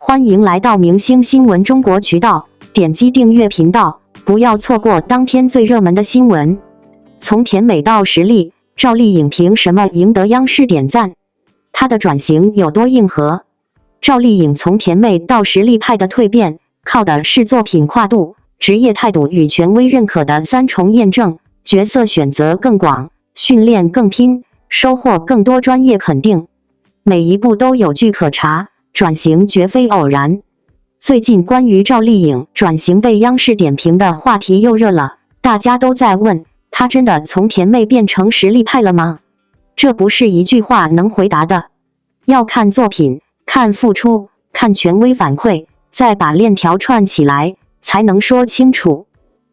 欢迎来到明星新闻中国渠道，点击订阅频道，不要错过当天最热门的新闻。从甜美到实力，赵丽颖凭什么赢得央视点赞？她的转型有多硬核？赵丽颖从甜妹到实力派的蜕变，靠的是作品跨度、职业态度与权威认可的三重验证，角色选择更广，训练更拼，收获更多专业肯定。每一步都有据可查，转型绝非偶然。最近关于赵丽颖转型被央视点评的话题又热了，大家都在问，她真的从甜妹变成实力派了吗？这不是一句话能回答的，要看作品，看付出，看权威反馈，再把链条串起来，才能说清楚。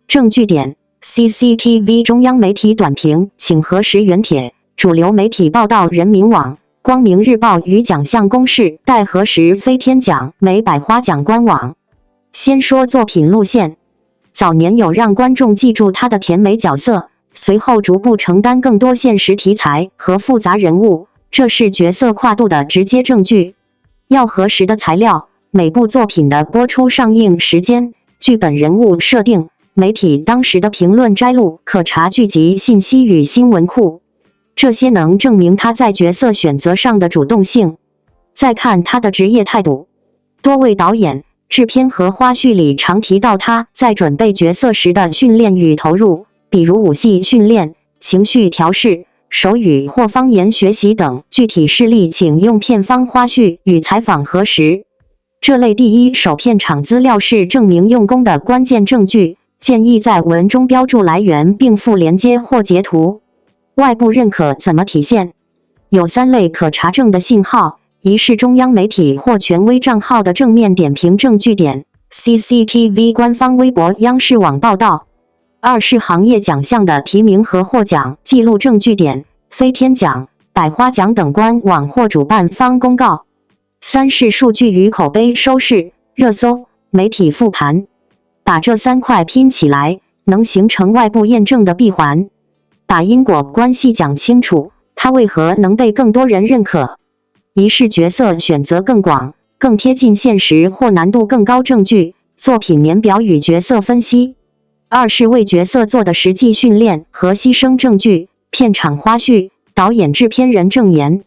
证据点 ：CCTV 中央媒体短评，请核实原帖。主流媒体报道，人民网、光明日报与奖项公示待核实。飞天奖、美百花奖官网。先说作品路线，早年有让观众记住她的甜美角色，随后逐步承担更多现实题材和复杂人物，这是角色跨度的直接证据。要核实的材料：每部作品的播出上映时间、剧本人物设定、媒体当时的评论摘录、可查剧集信息与新闻库，这些能证明他在角色选择上的主动性。再看他的职业态度，多位导演、制片和花絮里常提到他在准备角色时的训练与投入，比如武戏训练、情绪调试、手语或方言学习等，具体事例请用片方花絮与采访核实。这类第一手片场资料是证明用功的关键证据，建议在文中标注来源并附连接或截图。外部认可怎么体现？有3类可查证的信号：一是中央媒体或权威账号的正面点评证据点 ，CCTV 官方微博、央视网报道；二是行业奖项的提名和获奖记录证据点，飞天奖、百花奖等官网或主办方公告；三是数据与口碑收视、热搜、媒体复盘。把这3块拼起来，能形成外部验证的闭环。把因果关系讲清楚，它为何能被更多人认可？一是角色选择更广、更贴近现实或难度更高证据，作品年表与角色分析；二是为角色做的实际训练和牺牲证据，片场花絮、导演制片人证言；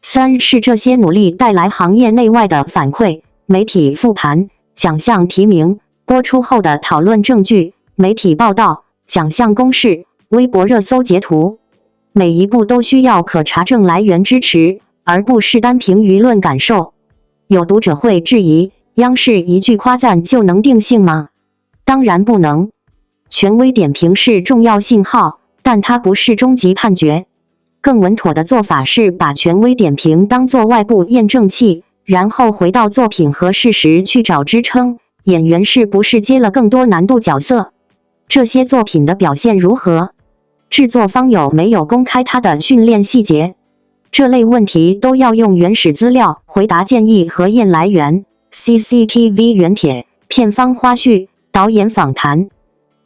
三是这些努力带来行业内外的反馈，媒体复盘、奖项提名、播出后的讨论证据、媒体报道、奖项公示、微博热搜截图。每一步都需要可查证来源支持，而不是单凭舆论感受。有读者会质疑，央视一句夸赞就能定性吗？当然不能。权威点评是重要信号，但它不是终极判决。更稳妥的做法是把权威点评当作外部验证器，然后回到作品和事实去找支撑。演员是不是接了更多难度角色？这些作品的表现如何？制作方有没有公开他的训练细节？这类问题都要用原始资料回答，建议核验来源 ：CCTV 原帖、片方花絮、导演访谈。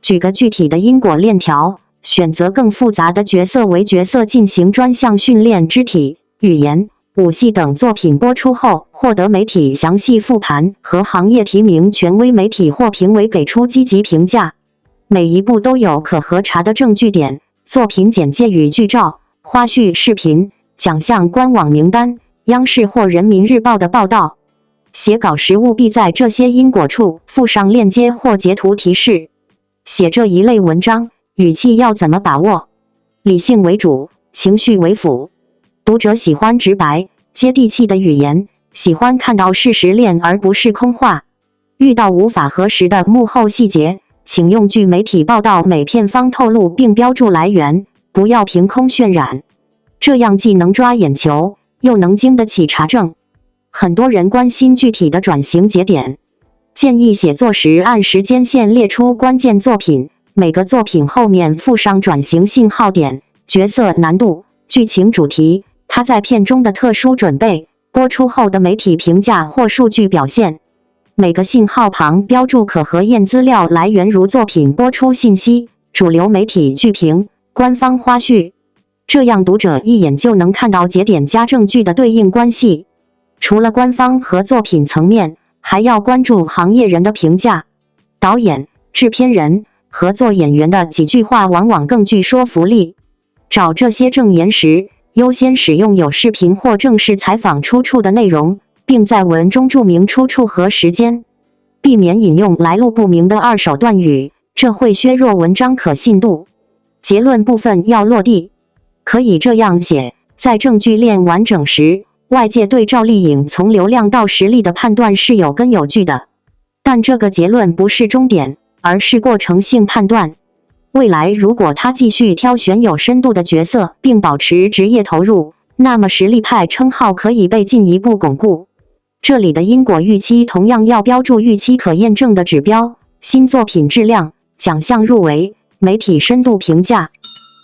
举个具体的因果链条：选择更复杂的角色为角色进行专项训练，肢体、语言、武戏等作品播出后，获得媒体详细复盘和行业提名，权威媒体或评委给出积极评价。每一步都有可核查的证据点。作品简介与剧照、花絮视频、奖项官网名单、央视或人民日报的报道。写稿时务必在这些因果处附上链接或截图提示。写这一类文章，语气要怎么把握？理性为主，情绪为辅。读者喜欢直白、接地气的语言，喜欢看到事实链而不是空话。遇到无法核实的幕后细节，请用据媒体报道、每片方透露并标注来源，不要凭空渲染，这样既能抓眼球，又能经得起查证。很多人关心具体的转型节点，建议写作时按时间线列出关键作品，每个作品后面附上转型信号点、角色难度、剧情主题、他在片中的特殊准备、播出后的媒体评价或数据表现。每个信号旁标注可核验资料来源，如作品播出信息、主流媒体剧评、官方花絮，这样读者一眼就能看到节点加证据的对应关系。除了官方和作品层面，还要关注行业人的评价。导演、制片人、合作演员的几句话往往更具说服力。找这些证言时，优先使用有视频或正式采访出处的内容，并在文中注明出处和时间，避免引用来路不明的二手断语，这会削弱文章可信度。结论部分要落地，可以这样写：在证据链完整时，外界对赵丽颖从流量到实力的判断是有根有据的，但这个结论不是终点，而是过程性判断。未来如果她继续挑选有深度的角色，并保持职业投入，那么实力派称号可以被进一步巩固。这里的因果预期同样要标注预期可验证的指标：新作品质量、奖项入围、媒体深度评价。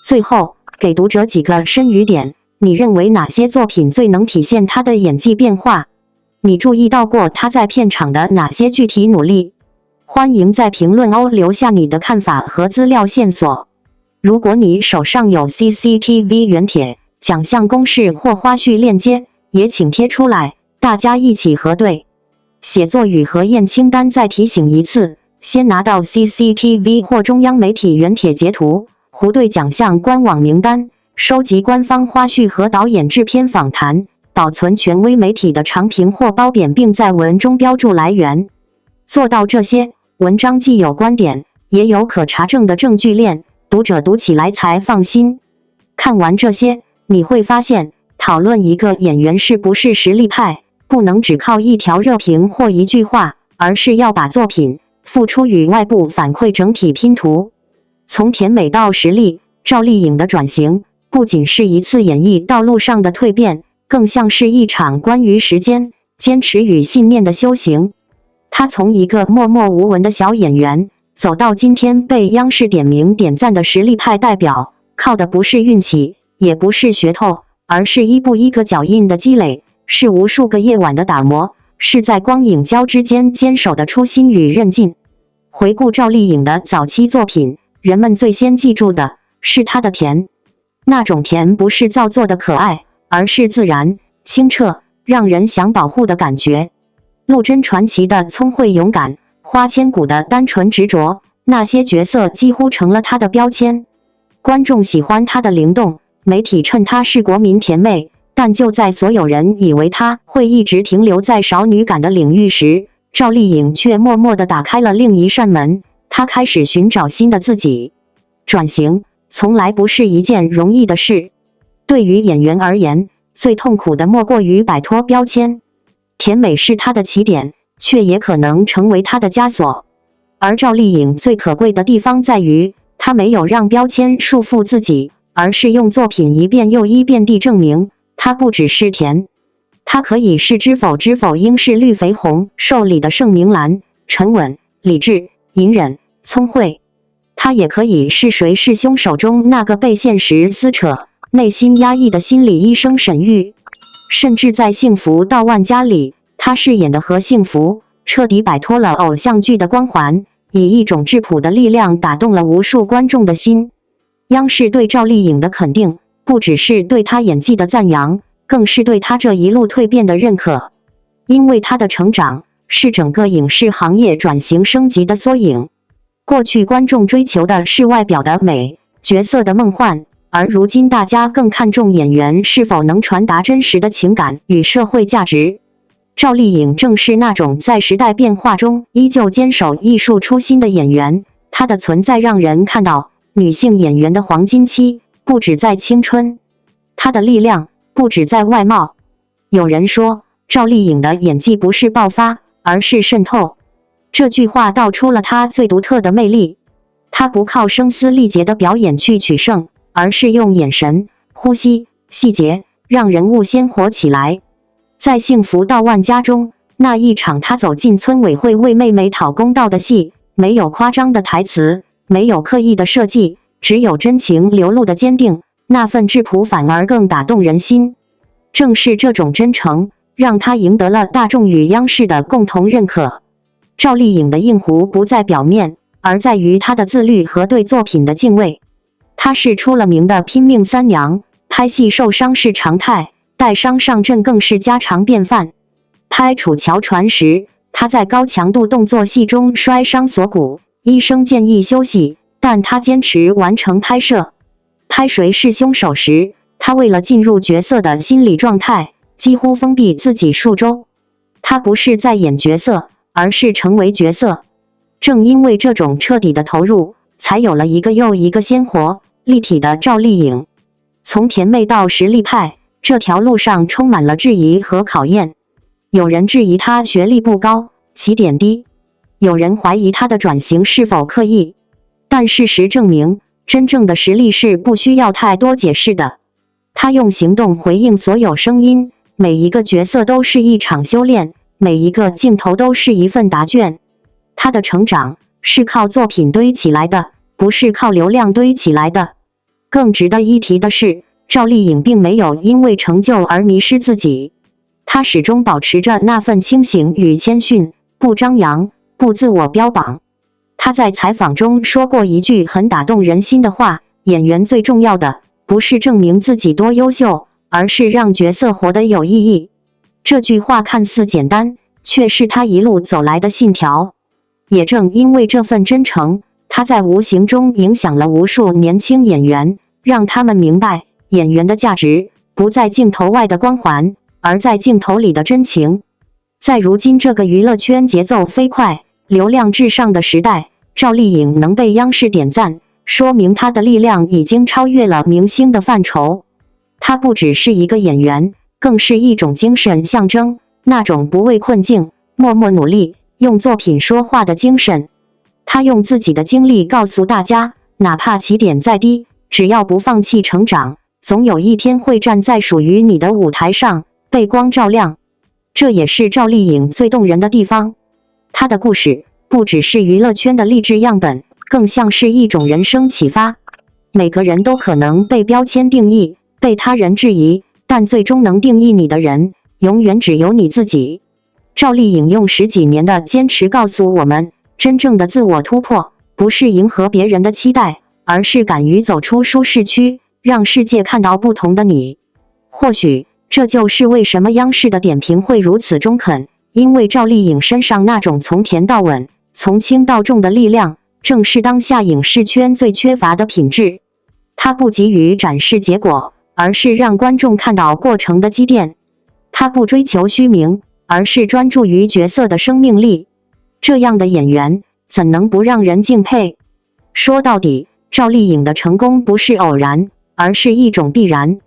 最后，给读者几个深语点：你认为哪些作品最能体现他的演技变化？你注意到过他在片场的哪些具体努力？欢迎在评论区留下你的看法和资料线索。如果你手上有 CCTV 原帖、奖项公示或花絮链接，也请贴出来，大家一起核对。写作与核验清单再提醒一次：先拿到 CCTV 或中央媒体原帖截图，核对奖项官网名单，收集官方花絮和导演制片访谈，保存权威媒体的长评或褒贬，并在文中标注来源。做到这些，文章既有观点，也有可查证的证据链，读者读起来才放心。看完这些，你会发现，讨论一个演员是不是实力派，不能只靠一条热评或一句话，而是要把作品、付出与外部反馈整体拼图。从甜美到实力，赵丽颖的转型不仅是一次演艺道路上的蜕变，更像是一场关于时间、坚持与信念的修行。她从一个默默无闻的小演员，走到今天被央视点名点赞的实力派代表，靠的不是运气，也不是噱头，而是一步一个脚印的积累，是无数个夜晚的打磨，是在光影交织间坚守的初心与韧劲。回顾赵丽颖的早期作品，人们最先记住的是她的甜。那种甜不是造作的可爱，而是自然、清澈，让人想保护的感觉。陆贞传奇的聪慧勇敢，花千骨的单纯执着，那些角色几乎成了她的标签。观众喜欢她的灵动，媒体称她是国民甜妹，但就在所有人以为她会一直停留在少女感的领域时，赵丽颖却默默地打开了另一扇门。她开始寻找新的自己。转型从来不是一件容易的事，对于演员而言，最痛苦的莫过于摆脱标签。甜美是她的起点，却也可能成为她的枷锁。而赵丽颖最可贵的地方在于，她没有让标签束缚自己，而是用作品一遍又一遍地证明，她不只是甜，她可以是知否知否应是绿肥红瘦里的盛明兰，沉稳、理智、隐忍、聪慧。她也可以是谁是凶手中那个被现实撕扯、内心压抑的心理医生沈玉。甚至在《幸福到万家》里，她饰演的何幸福彻底摆脱了偶像剧的光环，以一种质朴的力量打动了无数观众的心。央视对赵丽颖的肯定，不只是对她演技的赞扬，更是对她这一路蜕变的认可。因为她的成长，是整个影视行业转型升级的缩影。过去观众追求的是外表的美、角色的梦幻，而如今大家更看重演员是否能传达真实的情感与社会价值。赵丽颖正是那种在时代变化中依旧坚守艺术初心的演员，她的存在让人看到女性演员的黄金期不只在青春，她的力量不只在外貌。有人说，赵丽颖的演技不是爆发，而是渗透。这句话道出了她最独特的魅力。她不靠声嘶力竭的表演去取胜，而是用眼神、呼吸、细节让人物鲜活起来。在《幸福到万家》中，那一场她走进村委会为妹妹讨公道的戏，没有夸张的台词，没有刻意的设计，只有真情流露的坚定，那份质朴反而更打动人心。正是这种真诚，让她赢得了大众与央视的共同认可。赵丽颖的硬核不在表面，而在于她的自律和对作品的敬畏。她是出了名的拼命三娘，拍戏受伤是常态，带伤上阵更是家常便饭。拍《楚乔传》时，他在高强度动作戏中摔伤锁骨，医生建议休息，但他坚持完成拍摄。拍谁是凶手时，他为了进入角色的心理状态，几乎封闭自己数周。他不是在演角色，而是成为角色。正因为这种彻底的投入，才有了一个又一个鲜活、立体的赵丽颖。从甜妹到实力派，这条路上充满了质疑和考验。有人质疑她学历不高，起点低；有人怀疑她的转型是否刻意。但事实证明，真正的实力是不需要太多解释的。她用行动回应所有声音，每一个角色都是一场修炼，每一个镜头都是一份答卷。她的成长是靠作品堆起来的，不是靠流量堆起来的。更值得一提的是，赵丽颖并没有因为成就而迷失自己，她始终保持着那份清醒与谦逊，不张扬，不自我标榜。她在采访中说过一句很打动人心的话：演员最重要的不是证明自己多优秀，而是让角色活得有意义。这句话看似简单，却是她一路走来的信条。也正因为这份真诚，她在无形中影响了无数年轻演员，让他们明白演员的价值不在镜头外的光环，而在镜头里的真情。在如今这个娱乐圈节奏飞快、流量至上的时代，赵丽颖能被央视点赞，说明她的力量已经超越了明星的范畴。她不只是一个演员，更是一种精神象征，那种不畏困境、默默努力、用作品说话的精神。她用自己的经历告诉大家，哪怕起点再低，只要不放弃成长，总有一天会站在属于你的舞台上，被光照亮。这也是赵丽颖最动人的地方。她的故事不只是娱乐圈的励志样本，更像是一种人生启发。每个人都可能被标签定义，被他人质疑，但最终能定义你的人，永远只有你自己。赵丽颖用10几年的坚持告诉我们，真正的自我突破，不是迎合别人的期待，而是敢于走出舒适区，让世界看到不同的你。或许这就是为什么央视的点评会如此中肯，因为赵丽颖身上那种从甜到稳、从轻到重的力量，正是当下影视圈最缺乏的品质。她不急于展示结果，而是让观众看到过程的积淀。她不追求虚名，而是专注于角色的生命力。这样的演员怎能不让人敬佩？说到底，赵丽颖的成功不是偶然，而是一种必然。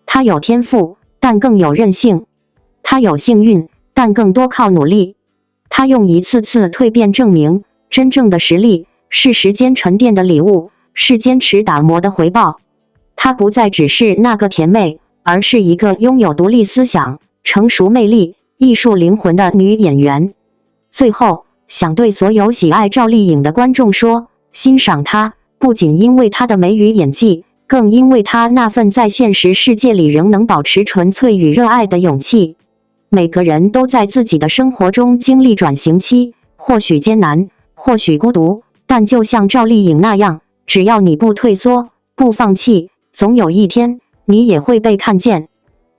她有天赋，但更有韧性；她有幸运，但更多靠努力。她用一次次蜕变证明，真正的实力是时间沉淀的礼物，是坚持打磨的回报。她不再只是那个甜妹，而是一个拥有独立思想、成熟魅力、艺术灵魂的女演员。最后，想对所有喜爱赵丽颖的观众说，欣赏她，不仅因为她的美与演技，更因为她那份在现实世界里仍能保持纯粹与热爱的勇气。每个人都在自己的生活中经历转型期，或许艰难，或许孤独，但就像赵丽颖那样，只要你不退缩，不放弃，总有一天，你也会被看见。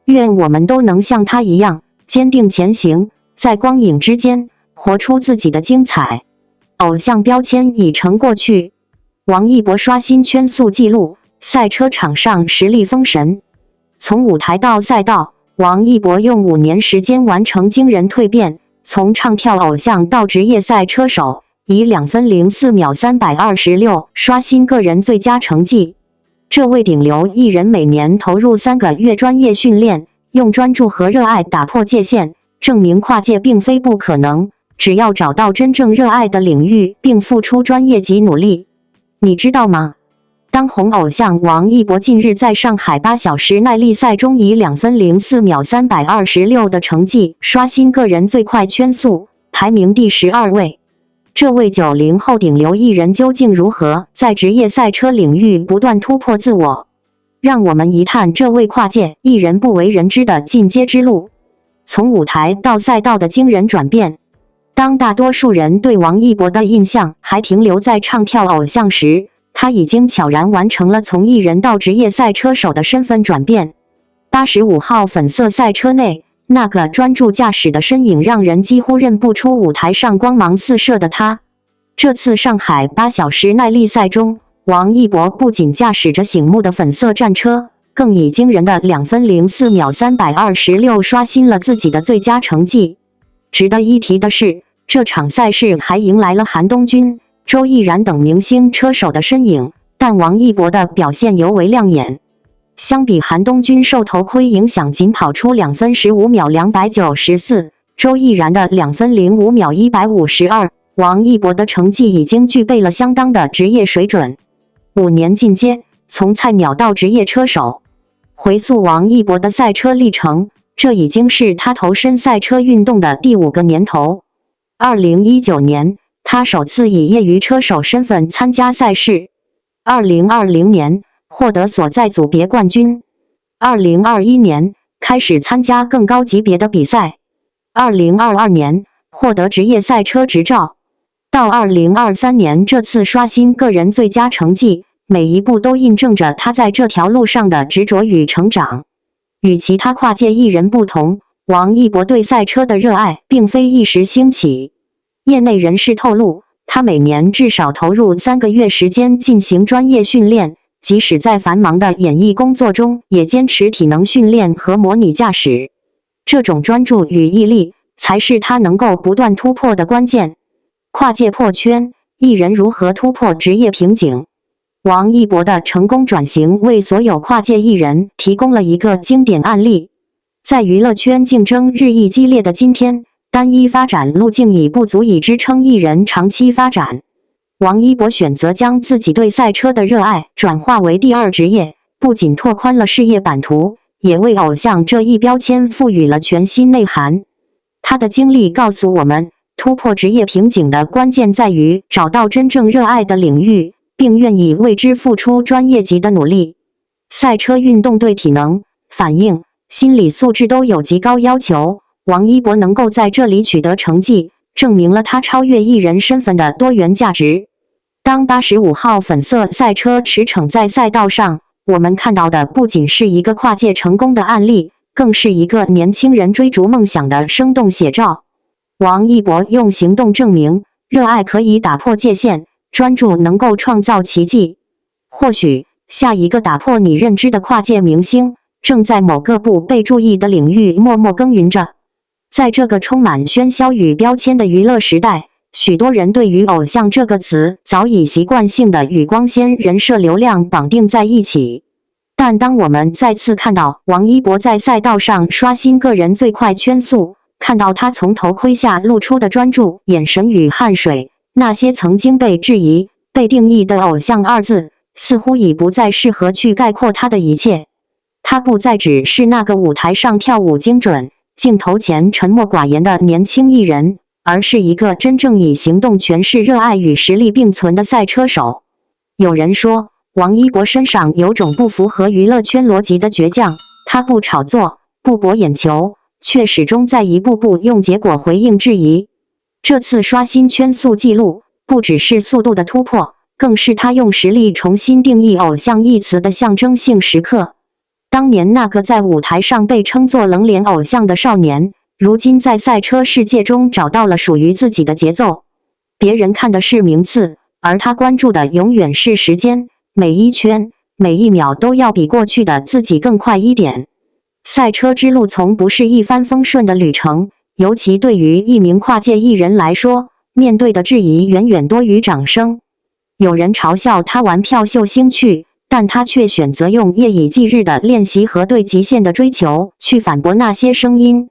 愿我们都能像她一样，坚定前行，在光影之间，活出自己的精彩。偶像标签已成过去。王一博刷新圈速纪录，赛车场上实力封神。从舞台到赛道，王一博用5年时间完成惊人蜕变，从唱跳偶像到职业赛车手，以2分04秒326刷新个人最佳成绩。这位顶流艺人每年投入3个月专业训练，用专注和热爱打破界限，证明跨界并非不可能，只要找到真正热爱的领域并付出专业及努力。你知道吗？当红偶像王一博近日在上海8小时耐力赛中以2分04秒326的成绩刷新个人最快圈速，排名第12位。这位90后顶流艺人究竟如何在职业赛车领域不断突破自我？让我们一探这位跨界艺人不为人知的进阶之路，从舞台到赛道的惊人转变。当大多数人对王一博的印象还停留在唱跳偶像时，他已经悄然完成了从艺人到职业赛车手的身份转变。85号粉色赛车内，那个专注驾驶的身影让人几乎认不出舞台上光芒四射的他。这次上海8小时耐力赛中，王一博不仅驾驶着醒目的粉色战车，更以惊人的2分04秒326刷新了自己的最佳成绩。值得一提的是，这场赛事还迎来了韩东君、周毅然等明星车手的身影，但王一博的表现尤为亮眼。相比韩东君受头盔影响仅跑出2分15秒294，周毅然的2分05秒152，王一博的成绩已经具备了相当的职业水准。5年进阶，从菜鸟到职业车手。回溯王一博的赛车历程，这已经是他投身赛车运动的第5个年头。2019年，他首次以业余车手身份参加赛事。2020年，获得所在组别冠军。2021年，开始参加更高级别的比赛。2022年，获得职业赛车执照。到2023年，这次刷新个人最佳成绩，每一步都印证着他在这条路上的执着与成长。与其他跨界艺人不同，王一博对赛车的热爱并非一时兴起。业内人士透露，他每年至少投入3个月时间进行专业训练，即使在繁忙的演艺工作中，也坚持体能训练和模拟驾驶。这种专注与毅力，才是他能够不断突破的关键。跨界破圈，艺人如何突破职业瓶颈？王一博的成功转型为所有跨界艺人提供了一个经典案例。在娱乐圈竞争日益激烈的今天，单一发展路径已不足以支撑艺人长期发展。王一博选择将自己对赛车的热爱转化为第二职业，不仅拓宽了事业版图，也为偶像这一标签赋予了全新内涵。他的经历告诉我们，突破职业瓶颈的关键在于找到真正热爱的领域，并愿意为之付出专业级的努力。赛车运动对体能、反应、心理素质都有极高要求，王一博能够在这里取得成绩，证明了他超越艺人身份的多元价值。当85号粉色赛车驰骋在赛道上，我们看到的不仅是一个跨界成功的案例，更是一个年轻人追逐梦想的生动写照。王一博用行动证明，热爱可以打破界限，专注能够创造奇迹。或许，下一个打破你认知的跨界明星，正在某个不被注意的领域默默耕耘着。在这个充满喧嚣与标签的娱乐时代，许多人对于偶像这个词早已习惯性的与光鲜人设流量绑定在一起。但当我们再次看到王一博在赛道上刷新个人最快圈速，看到他从头盔下露出的专注、眼神与汗水，那些曾经被质疑、被定义的偶像2字，似乎已不再适合去概括他的一切。他不再只是那个舞台上跳舞精准、镜头前沉默寡言的年轻艺人，而是一个真正以行动诠释热爱与实力并存的赛车手。有人说，王一博身上有种不符合娱乐圈逻辑的倔强，他不炒作，不博眼球，却始终在一步步用结果回应质疑。这次刷新圈速纪录，不只是速度的突破，更是他用实力重新定义偶像一词的象征性时刻。当年那个在舞台上被称作冷脸偶像的少年，如今在赛车世界中找到了属于自己的节奏。别人看的是名次，而他关注的永远是时间，每一圈、每一秒都要比过去的自己更快一点。赛车之路从不是一帆风顺的旅程，尤其对于一名跨界艺人来说，面对的质疑远远多于掌声。有人嘲笑他玩票秀兴趣，但他却选择用夜以继日的练习和对极限的追求去反驳那些声音。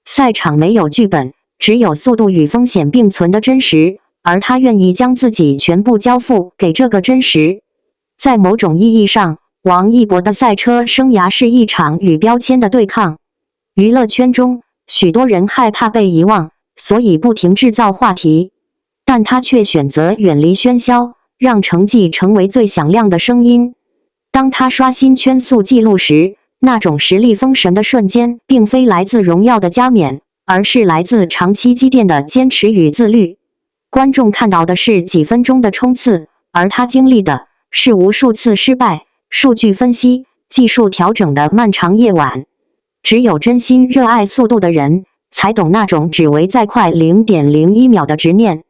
赛场没有剧本，只有速度与风险并存的真实，而他愿意将自己全部交付给这个真实。在某种意义上，王一博的赛车生涯是一场与标签的对抗。娱乐圈中，许多人害怕被遗忘，所以不停制造话题，但他却选择远离喧嚣，让成绩成为最响亮的声音。当他刷新圈速纪录时，那种实力封神的瞬间，并非来自荣耀的加冕，而是来自长期积淀的坚持与自律。观众看到的是几分钟的冲刺，而他经历的是无数次失败、数据分析、技术调整的漫长夜晚。只有真心热爱速度的人，才懂那种只为再快0.01秒的执念。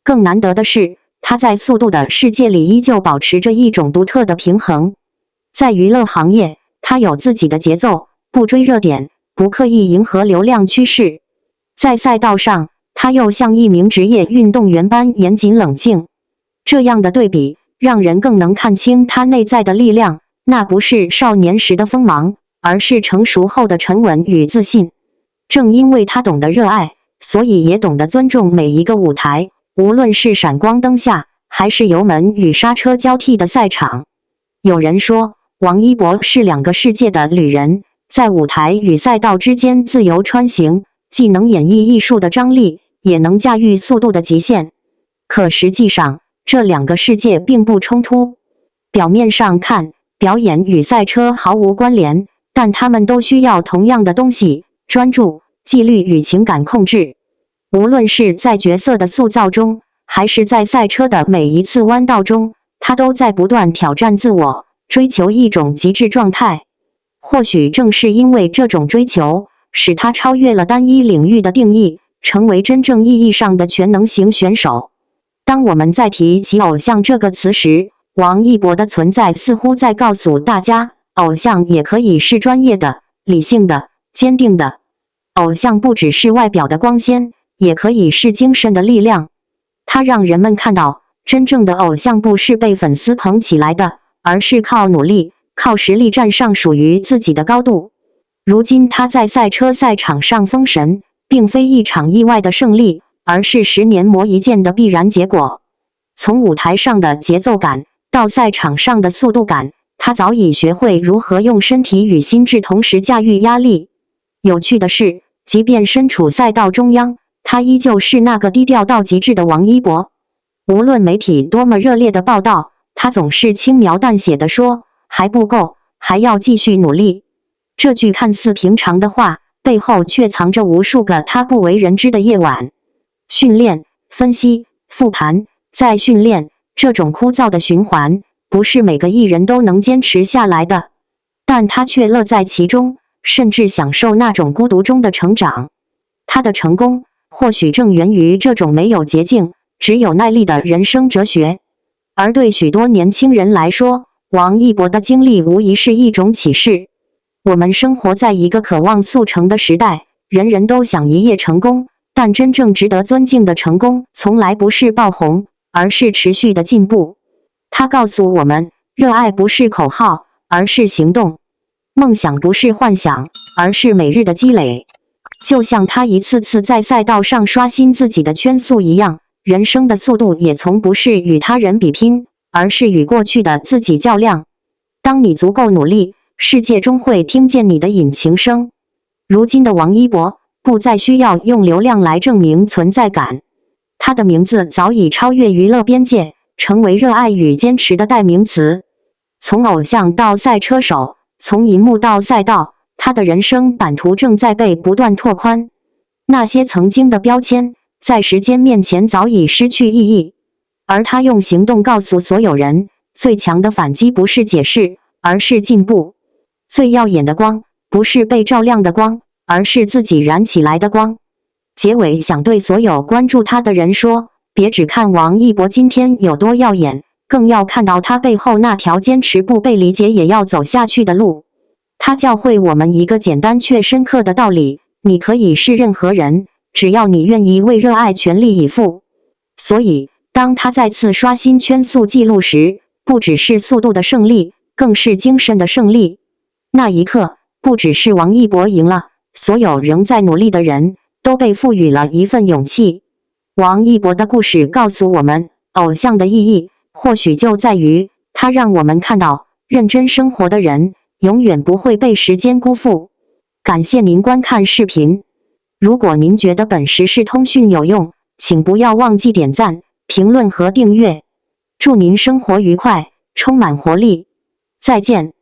更难得的是，他在速度的世界里依旧保持着一种独特的平衡。在娱乐行业，他有自己的节奏，不追热点，不刻意迎合流量趋势。在赛道上，他又像一名职业运动员般严谨冷静。这样的对比，让人更能看清他内在的力量，那不是少年时的锋芒，而是成熟后的沉稳与自信。正因为他懂得热爱，所以也懂得尊重每一个舞台，无论是闪光灯下，还是油门与刹车交替的赛场。有人说，王一博是两个世界的旅人，在舞台与赛道之间自由穿行，既能演绎艺术的张力，也能驾驭速度的极限。可实际上，这两个世界并不冲突。表面上看，表演与赛车毫无关联，但他们都需要同样的东西：专注、纪律与情感控制。无论是在角色的塑造中，还是在赛车的每一次弯道中，他都在不断挑战自我，追求一种极致状态。或许正是因为这种追求，使他超越了单一领域的定义，成为真正意义上的全能型选手。当我们在提起偶像这个词时，王一博的存在似乎在告诉大家，偶像也可以是专业的、理性的、坚定的。偶像不只是外表的光鲜，也可以是精神的力量。它让人们看到，真正的偶像不是被粉丝捧起来的，而是靠努力、靠实力站上属于自己的高度。如今他在赛车赛场上封神，并非一场意外的胜利，而是10年磨一剑的必然结果。从舞台上的节奏感到赛场上的速度感，他早已学会如何用身体与心智同时驾驭压力。有趣的是，即便身处赛道中央，他依旧是那个低调到极致的王一博。无论媒体多么热烈的报道，他总是轻描淡写地说：“还不够，还要继续努力。”这句看似平常的话，背后却藏着无数个他不为人知的夜晚。训练、分析、复盘、再训练，这种枯燥的循环，不是每个艺人都能坚持下来的。但他却乐在其中，甚至享受那种孤独中的成长。他的成功，或许正源于这种没有捷径，只有耐力的人生哲学。而对许多年轻人来说，王一博的经历无疑是一种启示。我们生活在一个渴望速成的时代，人人都想一夜成功，但真正值得尊敬的成功，从来不是爆红，而是持续的进步。他告诉我们，热爱不是口号，而是行动；梦想不是幻想，而是每日的积累。就像他一次次在赛道上刷新自己的圈速一样，人生的速度也从不是与他人比拼，而是与过去的自己较量。当你足够努力，世界终会听见你的引擎声。如今的王一博不再需要用流量来证明存在感，他的名字早已超越娱乐边界，成为热爱与坚持的代名词。从偶像到赛车手，从荧幕到赛道，他的人生版图正在被不断拓宽。那些曾经的标签，在时间面前早已失去意义，而他用行动告诉所有人，最强的反击不是解释，而是进步。最耀眼的光，不是被照亮的光，而是自己燃起来的光。结尾想对所有关注他的人说，别只看王一博今天有多耀眼，更要看到他背后那条坚持不被理解也要走下去的路。他教会我们一个简单却深刻的道理：你可以是任何人，只要你愿意为热爱全力以赴。所以，当他再次刷新圈速纪录时，不只是速度的胜利，更是精神的胜利。那一刻，不只是王一博赢了，所有仍在努力的人都被赋予了一份勇气。王一博的故事告诉我们，偶像的意义或许就在于，他让我们看到，认真生活的人永远不会被时间辜负。感谢您观看视频。如果您觉得本时事通讯有用，请不要忘记点赞、评论和订阅。祝您生活愉快，充满活力。再见。